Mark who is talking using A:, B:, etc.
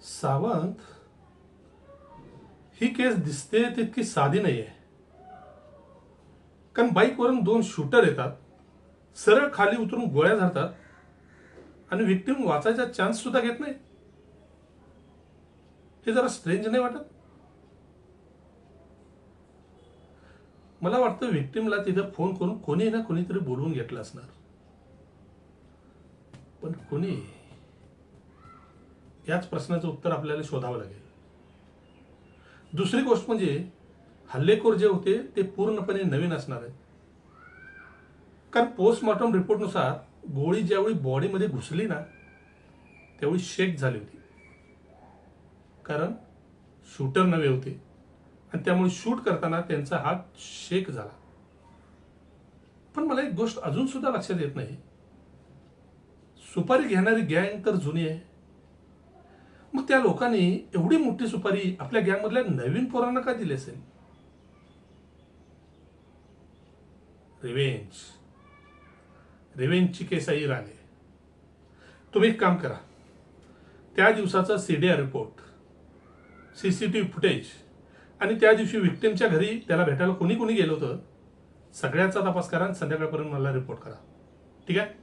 A: सावंत, ही केस दिसते तितकी साधी नाहीये. कारण बाईकवरून दोन शूटर येतात, सरळ खाली उतरून गोळ्या झाडतात आणि विक्टिम वाचायचा चान्स सुद्धा घेत नाही. हे जरा स्ट्रेंज नाही वाटत? मला वाटतं विक्टिमला तिथं फोन करून कोणी ना कोणीतरी बोलवून घेतलं असणार. पण कोणी? याच प्रश्नाचं उत्तर आपल्याला शोधावं लागेल. दुसरी गोष्ट म्हणजे हल्लेखोर जे होते ते पूर्णपणे नवीन असणार आहे. कारण पोस्टमॉर्टम रिपोर्टनुसार गोळी ज्यावेळी बॉडीमध्ये घुसली ना त्यावेळी शेक झाली होती. कारण शूटर नवे होते आणि त्यामुळे शूट करताना त्यांचा हात शेक झाला. पण मला एक गोष्ट अजून सुद्धा लक्षात येत नाही. सुपारी घेणारी गँग तर जुनी आहे, मग त्या लोकांनी एवढी मोठी सुपारी आपल्या गँगमधल्या नवीन पोरांना का दिली असेल? रिव्हेंजची केस ही राहिले. तुम्ही एक काम करा, त्या दिवसाचा सीडीआर रिपोर्ट, सीसीटीव्ही फुटेज आणि त्या दिवशी विक्टिमच्या घरी त्याला भेटायला कोणी कोणी गेलं होतं, सगळ्याचा तपास करा आणि संध्याकाळपर्यंत मला रिपोर्ट करा. ठीक आहे?